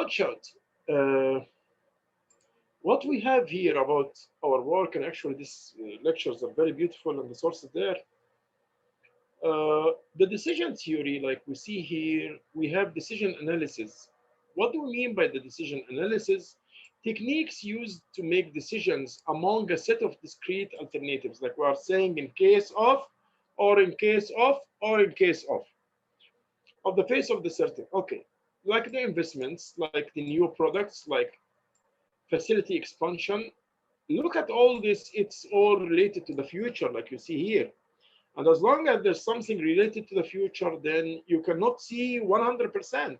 watch out. What we have here about our work, and actually these lectures are very beautiful and the sources there. The decision theory, like we see here, we have decision analysis. What do we mean by the decision analysis? Techniques used to make decisions among a set of discrete alternatives, like we are saying in case of, or in case of, or in case of the face of the certain. Okay, like the investments, like the new products, like facility expansion. Look at all this, it's all related to the future, like you see here. And as long as there's something related to the future, then you cannot see 100%.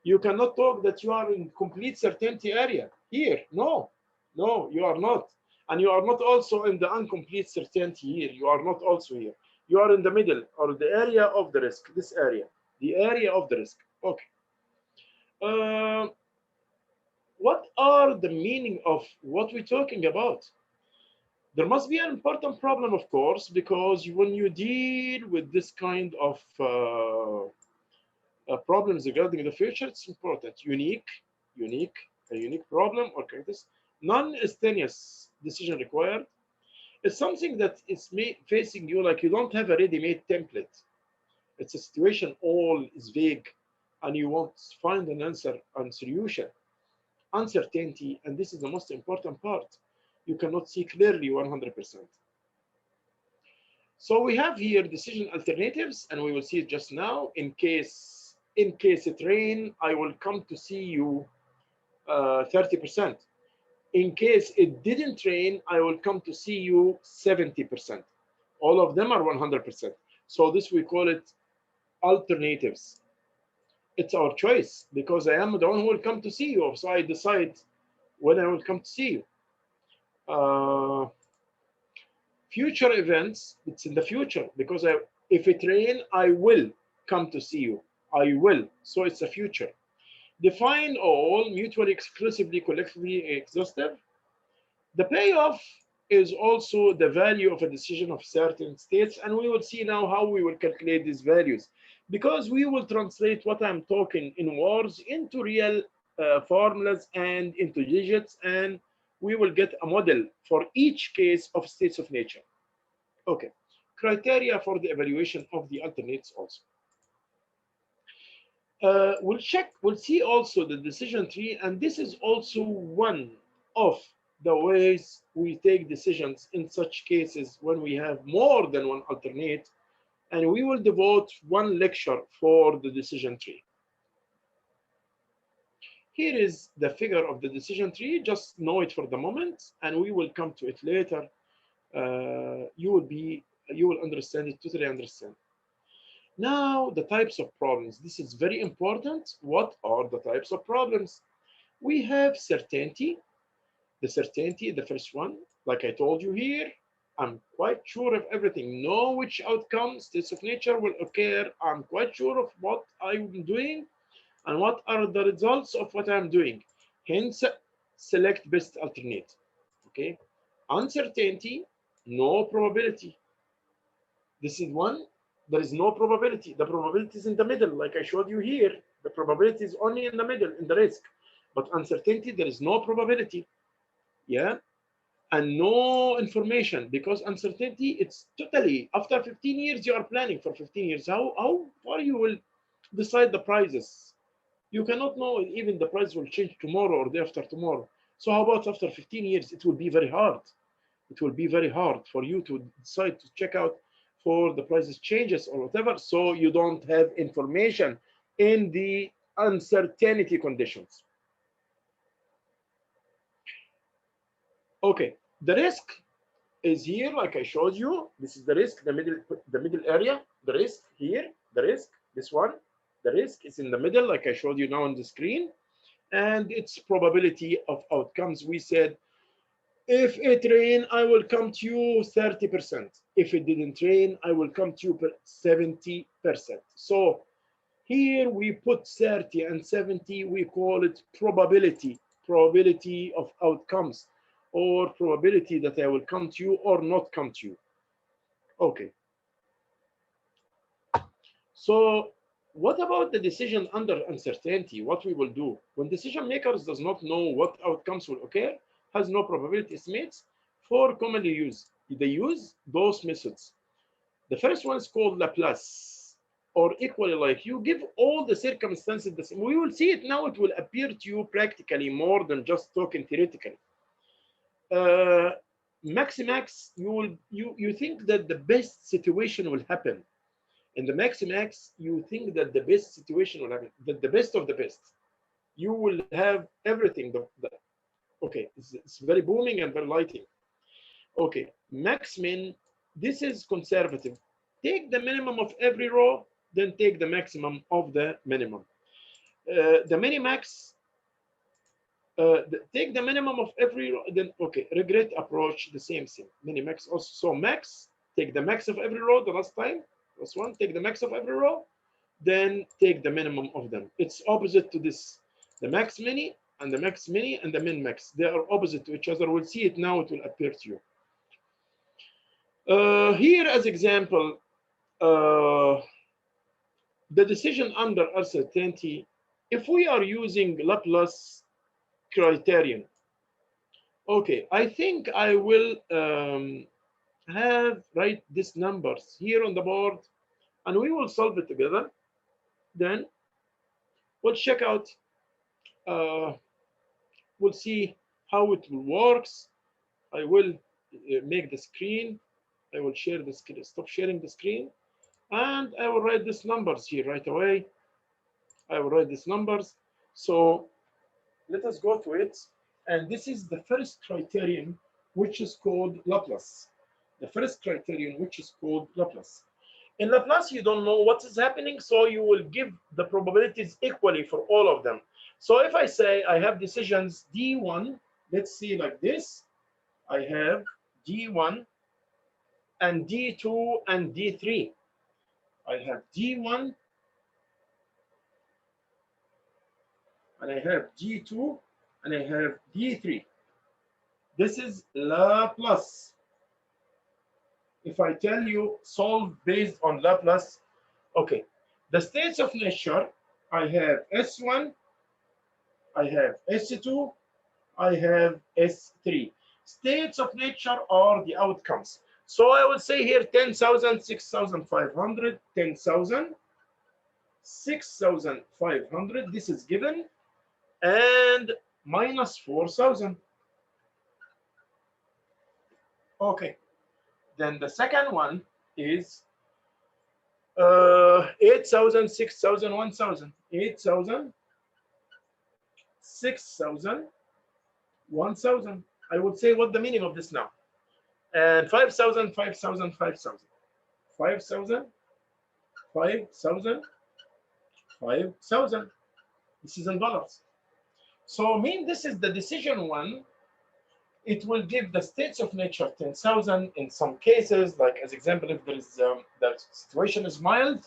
You cannot talk that you are in complete certainty area here. No, no, you are not. And you are not also in the incomplete certainty here. You are not also here. You are in the middle, or the area of the risk, this area, the area of the risk. Okay. What are the meaning of what we're talking about? There must be an important problem, of course, because when you deal with this kind of problems regarding the future, it's important. A unique problem or characteristics. Non-instantaneous decision required. It's something that is facing you like you don't have a ready-made template. It's a situation all is vague, and you want to find an answer and solution. Uncertainty, and this is the most important part. You cannot see clearly 100%. So we have here decision alternatives, and we will see it just now. In case it rain, I will come to see you 30%. In case it didn't rain, I will come to see you 70%. All of them are 100%. So this we call it alternatives. It's our choice because I am the one who will come to see you. So I decide when I will come to see you. Future events, it's in the future because if it rain, I will come to see you. I will. So it's a future. Define all, mutually exclusively, collectively exhaustive. The payoff is also the value of a decision of certain states, and we will see now how we will calculate these values, because we will translate what I'm talking in words into real formulas and into digits, and we will get a model for each case of states of nature. Okay, criteria for the evaluation of the alternates also. We'll see also the decision tree, and this is also one of the ways we take decisions in such cases when we have more than one alternate, and we will devote one lecture for the decision tree. Here is the figure of the decision tree. Just know it for the moment, and we will come to it later. You will understand it, totally understand. Now, the types of problems. This is very important. What are the types of problems? We have certainty. The certainty, the first one, like I told you here, I'm quite sure of everything. Know which outcome, states of nature will occur. I'm quite sure of what I'm doing and what are the results of what I'm doing. Hence, select best alternate. Okay. Uncertainty, no probability. This is one. There is no probability. The probability is in the middle, like I showed you here. The probability is only in the middle, in the risk. But uncertainty, there is no probability. Yeah. And no information, because uncertainty, it's totally, after 15 years, you are planning for 15 years. How far you will decide the prices? You cannot know even the price will change tomorrow or the after tomorrow. So how about after 15 years? It will be very hard. It will be very hard for you to decide to check out for the prices changes or whatever. So you don't have information in the uncertainty conditions. Okay, the risk is here, like I showed you. This is the risk, the middle area. The risk here, the risk, this one. The risk is in the middle, like I showed you now on the screen. And its probability of outcomes. We said, if it rain, I will come to you 30%. If it didn't rain, I will come to you 70%. So here we put 30 and 70, we call it probability of outcomes, or probability that I will come to you or not come to you. Okay. So What about the decision under uncertainty? What we will do when decision makers does not know what outcomes will occur, has no probability estimates. For commonly used, they use those methods. The first one is called laplace, or equally like. You give all the circumstances the same. We will see it now. It will appear to you practically more than just talking theoretically. Maximax, you think that the best situation will happen. In the maximax, you think that the best situation will happen, that the best of the best. You will have everything. Okay, it's very booming and very lighting. Okay, max min, this is conservative. Take the minimum of every row, then take the maximum of the minimum. The minimax, take the minimum of every row, then okay, regret approach, the same thing. Minimax also. So max, take the max of every row, the last time, last one, take the max of every row, then take the minimum of them. It's opposite to this. The max mini and the max mini and the min max, they are opposite to each other. We'll see it now, it will appear to you. Here as example, the decision under uncertainty, if we are using Laplace criterion, okay, I think I will write these numbers here on the board and we will solve it together. Then we'll check out, we'll see how it works. I will make the screen. I will share the screen, stop sharing the screen. And I will write these numbers here right away. I will write these numbers. So let us go to it. And this is the first criterion, which is called Laplace. The first criterion, which is called Laplace. In Laplace, you don't know what is happening, so you will give the probabilities equally for all of them. So if I say I have decisions D1, let's see like this. I have D1 and D2 and D3. I have D1 and I have D2 and I have D3. This is Laplace. If I tell you solve based on Laplace, okay, the states of nature, I have S1, I have S2, I have S3. States of nature are the outcomes. So I will say here 10,000, 6,500, 10,000, 6,500, this is given, and minus 4,000. Okay, then the second one is 8,000, 6,000, 1,000, 8,000, 6,000, 1,000. I would say what the meaning of this now. And 5,000, 5,000, 5,000, 5,000, 5,000, 5,000. This is in dollars. So I mean this is the decision one. It will give the states of nature 10,000 in some cases, like as example, if there is the situation is mild,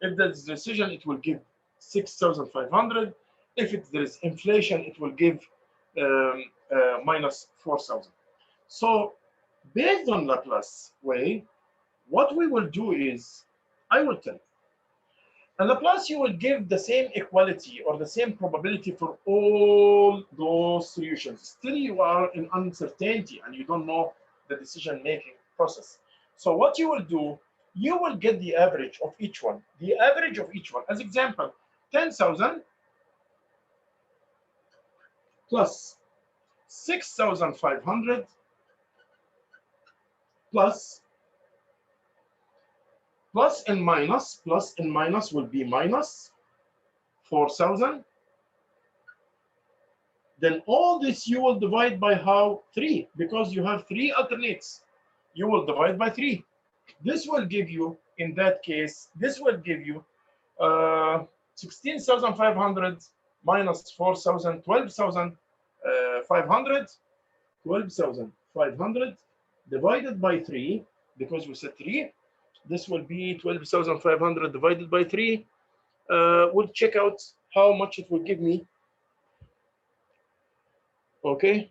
if there's decision, it will give 6,500. If there is inflation, it will give minus 4,000. So based on Laplace way, what we will do is, I will tell you, and Laplace, you will give the same equality or the same probability for all those solutions. Still, you are in uncertainty and you don't know the decision-making process. So what you will do, you will get the average of each one. The average of each one. As example, 10,000 plus 6,500 plus and minus, plus and minus will be minus 4,000. Then all this you will divide by how? 3, because you have 3 alternates. You will divide by 3. This will give you, in that case, this will give you 16,500 minus 4,000, 12,500, 12,500 divided by 3, because we said 3. This will be 12,500 divided by 3. We'll check out how much it will give me. Okay.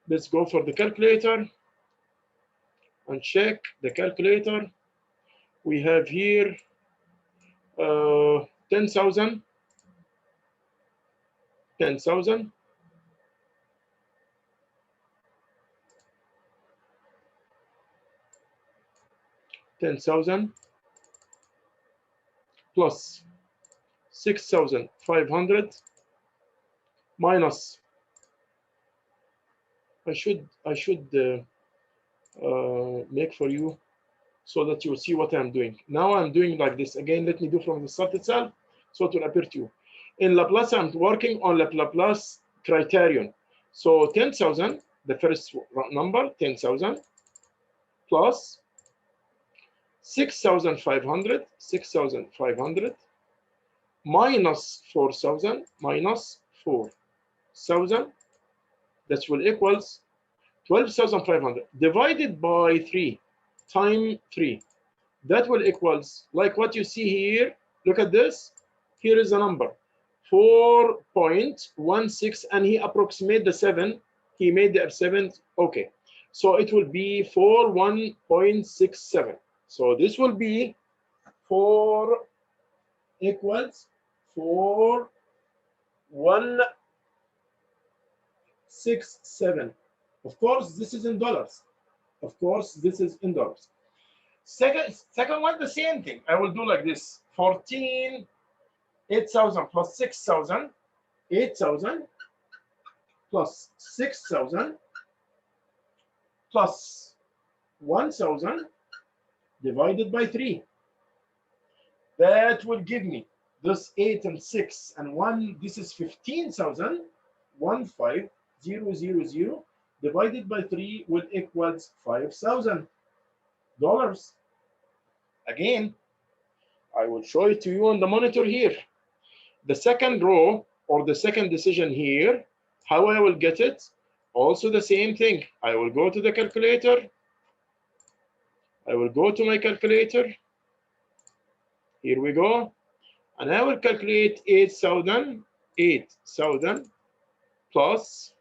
Let's go for the calculator. and check the calculator. We have here 10,000, 10,000, 10,000 plus 6,500 minus. I should make for you so that you see what I'm doing. Now I'm doing like this. Again, let me do from the start itself so it will appear to you. In Laplace, I'm working on the Laplace criterion. So 10,000, the first number, 10,000 plus 6,500, 6,500 minus 4,000, minus 4,000. That will equals 12,500 divided by 3 times 3. That will equals, like what you see here. Look at this. Here is a number 4.16, and he approximated the 7. He made the 7. Okay, so it will be 41.67. So this will be 4 equals 4167. Of course, this is in dollars. Of course, this is in dollars. Second one, the same thing. I will do like this: 8,000 plus 6,000, 8,000 plus 6,000 plus 1,000 divided by 3. That will give me this 8 and 6 and 1. This is 15,000. 15,000 divided by 3 will equals $5,000. Again, I will show it to you on the monitor here. The second row or the second decision here, how I will get it? Also the same thing. I will go to the calculator. I will go to my calculator. Here we go. And I will calculate 8,000 plus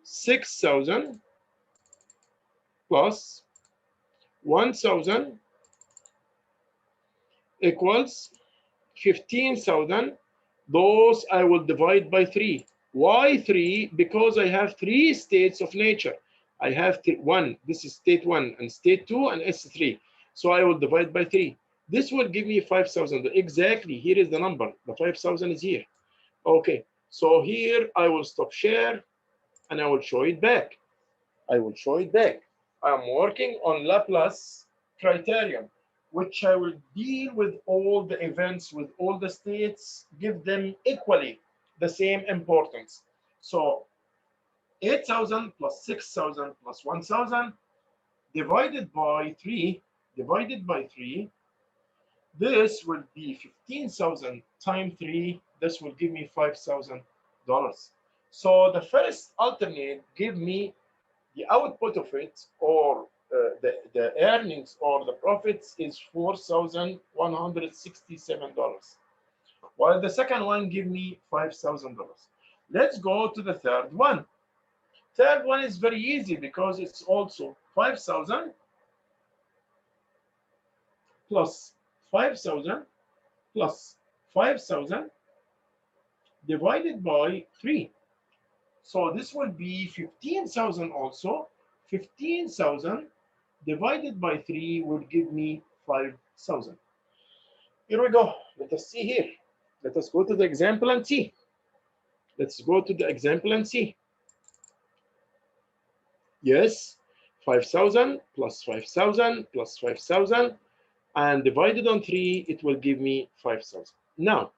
6,000 plus 1,000 equals 15,000. Those I will divide by 3. Why 3? Because I have 3 states of nature. I have 1. This is state 1 and state 2 and S3. So I will divide by 3. This will give me 5,000. Exactly. Here is the number. The 5,000 is here. Okay. So here I will stop share and I will show it back. I will show it back. I'm working on Laplace criterion, which I will deal with all the events, with all the states, give them equally the same importance. So 8,000 plus 6,000 plus 1,000 divided by 3, this will be 15,000 times 3. This will give me $5,000. So the first alternate give me the output of it, or the earnings or the profits, is $4,167, while the second one give me $5,000. Let's go to the third one. Third one is very easy because it's also 5,000 plus 5,000 plus 5,000 divided by 3. So this will be 15,000 also. 15,000 divided by 3 will give me 5,000. Here we go. Let us see here. Let us go to the example and see. Let's go to the example and see. Yes, 5,000 plus 5,000 plus 5,000 and divided on 3, it will give me 5,000. Now,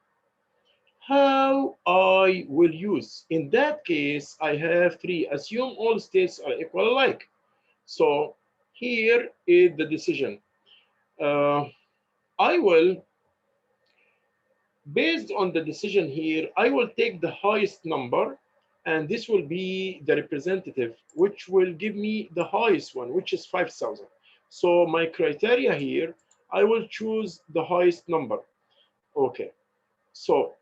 how I will use? In that case, I have 3. Assume all states are equal alike. So here is the decision. I will, based on the decision here, I will take the highest number, and this will be the representative, which will give me the highest one, which is 5,000. So my criteria here, I will choose the highest number. Okay, so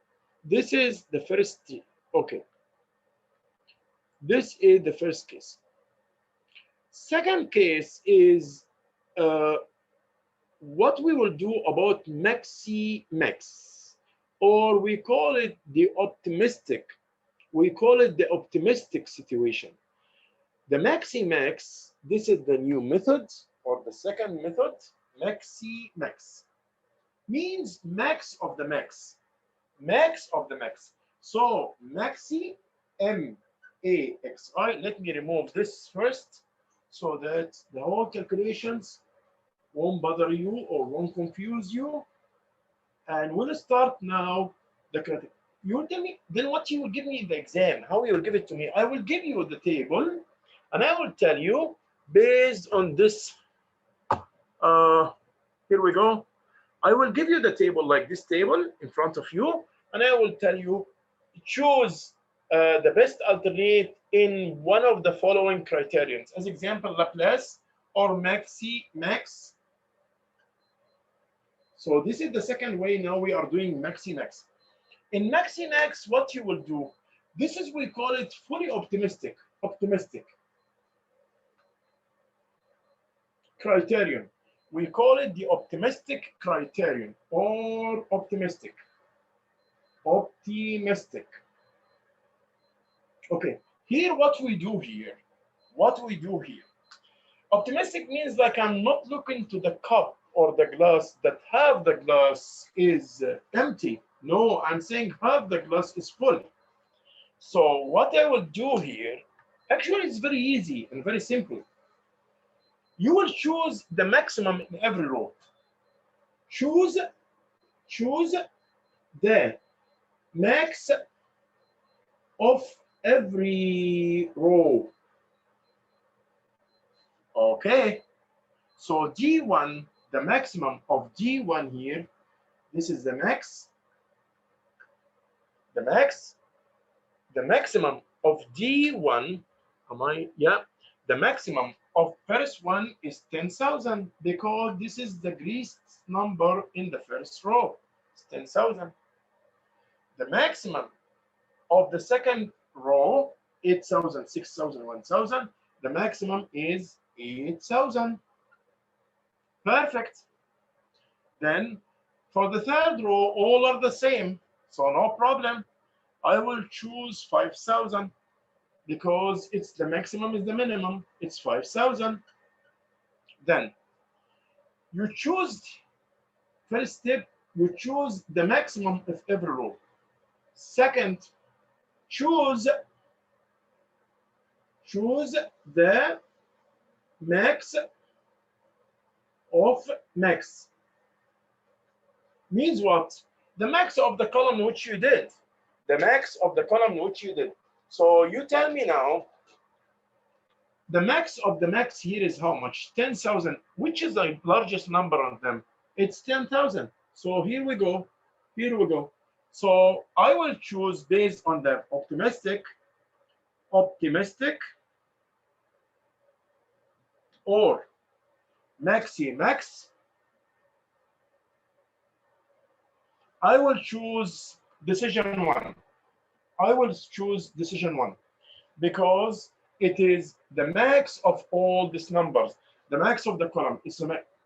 this is the first. Okay, this is the first case. Second case is what we will do about maximax, or we call it the optimistic. We call it the optimistic situation. The maximax, this is the new method or the second method, maximax. Means max of the max. Max of the max. So maxi, M-A-X-I. Let me remove this first so that the whole calculations won't bother you or won't confuse you. And we'll start now the criteria. You will tell me, then what you will give me in the exam, how you will give it to me. I will give you the table and I will tell you based on this, here we go. I will give you the table like this table in front of you, and I will tell you choose the best alternate in one of the following criterions. As example, Laplace or maximax. So this is the second way. Now we are doing maximax. In maximax, what you will do, this is, we call it fully optimistic criterion. We call it the optimistic criterion or optimistic. Okay, here what we do here, optimistic means like I'm not looking to the cup or the glass that half the glass is empty. No, I'm saying half the glass is full. So what I will do here, actually it's very easy and very simple. You will choose the maximum in every row. Choose the max of every row. Okay, so D1, the maximum of D1 here, this is the max. The maximum of D1, the maximum of first one is 10,000 because this is the greatest number in the first row. It's 10,000. The maximum of the second row, 8,000, 6,000, 1,000. The maximum is 8,000. Perfect. Then for the third row, all are the same, so no problem. I will choose 5,000 because it's the maximum is the minimum. It's 5,000. Then you choose, first step, you choose the maximum of every row. Second, choose the max of max. Means what? The max of the column which you did. The max of the column which you did. So you tell me now, the max of the max here is how much? 10,000. Which is the largest number of them? It's 10,000. So here we go. So I will choose based on the optimistic or maximax. I will choose decision one. Because it is the max of all these numbers. The max of the column is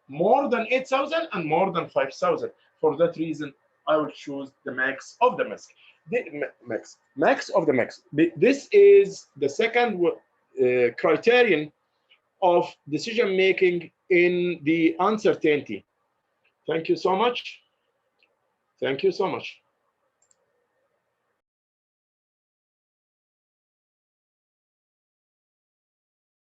more than 8,000 and more than 5,000. For that reason, I will choose the max of the max. Max of the max. This is the second criterion of decision making in the uncertainty. Thank you so much.